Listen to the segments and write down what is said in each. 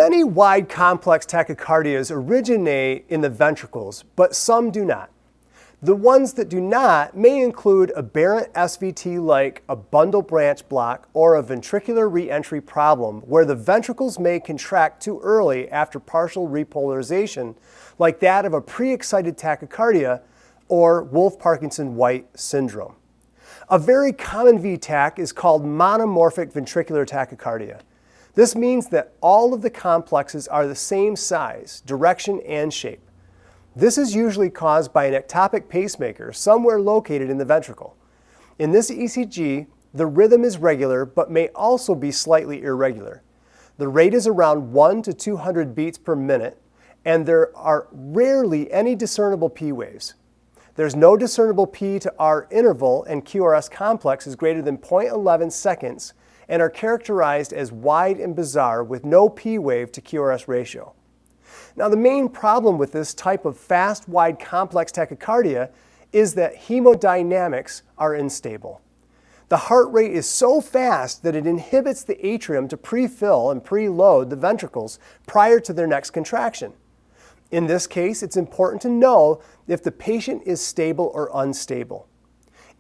Many wide complex tachycardias originate in the ventricles, but some do not. The ones that do not may include aberrant SVT like a bundle branch block or a ventricular reentry problem where the ventricles may contract too early after partial repolarization, like that of a pre-excited tachycardia or Wolff-Parkinson-White syndrome. A very common VTach is called monomorphic ventricular tachycardia. This means that all of the complexes are the same size, direction, and shape. This is usually caused by an ectopic pacemaker somewhere located in the ventricle. In this ECG, the rhythm is regular but may also be slightly irregular. The rate is around 1 to 200 beats per minute, and there are rarely any discernible P waves. There's no discernible P to R interval, and QRS complex is greater than 0.11 seconds and are characterized as wide and bizarre with no P wave to QRS ratio. Now, the main problem with this type of fast, wide, complex tachycardia is that hemodynamics are unstable. The heart rate is so fast that it inhibits the atrium to pre-fill and preload the ventricles prior to their next contraction. In this case, it's important to know if the patient is stable or unstable.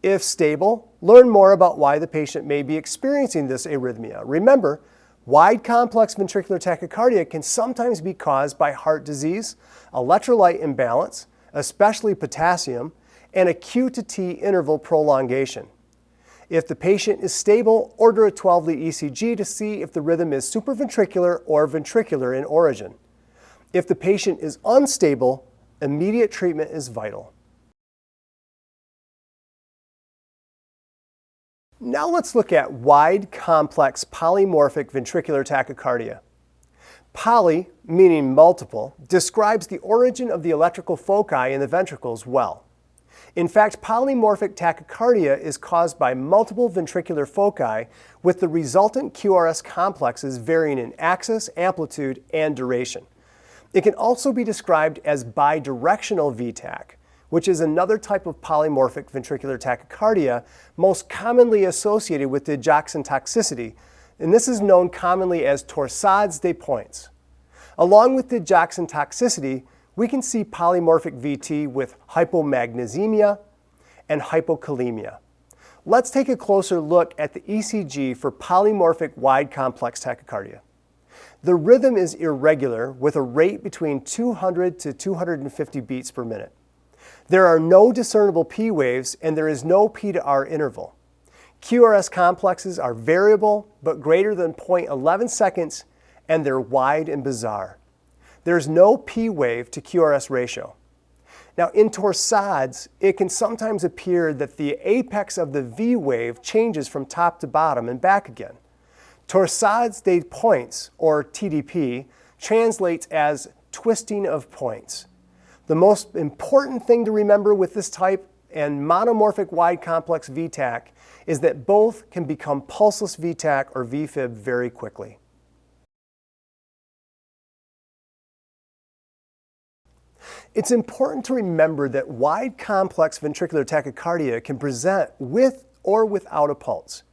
If stable, learn more about why the patient may be experiencing this arrhythmia. Remember, wide complex ventricular tachycardia can sometimes be caused by heart disease, electrolyte imbalance, especially potassium, and a Q to T interval prolongation. If the patient is stable, order a 12-lead ECG to see if the rhythm is supraventricular or ventricular in origin. If the patient is unstable, immediate treatment is vital. Now let's look at wide, complex, polymorphic ventricular tachycardia. Poly, meaning multiple, describes the origin of the electrical foci in the ventricles well. In fact, polymorphic tachycardia is caused by multiple ventricular foci with the resultant QRS complexes varying in axis, amplitude, and duration. It can also be described as bidirectional VTach, which is another type of polymorphic ventricular tachycardia most commonly associated with digoxin toxicity, and this is known commonly as Torsades des points. Along with digoxin toxicity, we can see polymorphic VT with hypomagnesemia and hypokalemia. Let's take a closer look at the ECG for polymorphic wide complex tachycardia. The rhythm is irregular with a rate between 200 to 250 beats per minute. There are no discernible P waves and there is no P to R interval. QRS complexes are variable but greater than 0.11 seconds and they're wide and bizarre. There's no P wave to QRS ratio. Now in torsades, it can sometimes appear that the apex of the V wave changes from top to bottom and back again. Torsades des points, or TDP, translates as twisting of points. The most important thing to remember with this type and monomorphic wide complex VTach is that both can become pulseless VTach or VFib very quickly. It's important to remember that wide complex ventricular tachycardia can present with or without a pulse.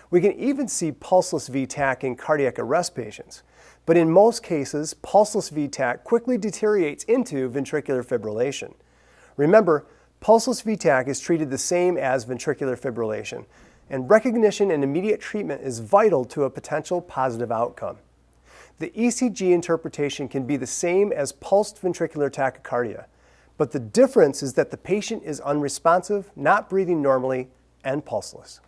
We can even see pulseless VTach in cardiac arrest patients, but in most cases, pulseless VTach quickly deteriorates into ventricular fibrillation. Remember, pulseless VTach is treated the same as ventricular fibrillation, and recognition and immediate treatment is vital to a potential positive outcome. The ECG interpretation can be the same as pulsed ventricular tachycardia, but the difference is that the patient is unresponsive, not breathing normally, and pulseless.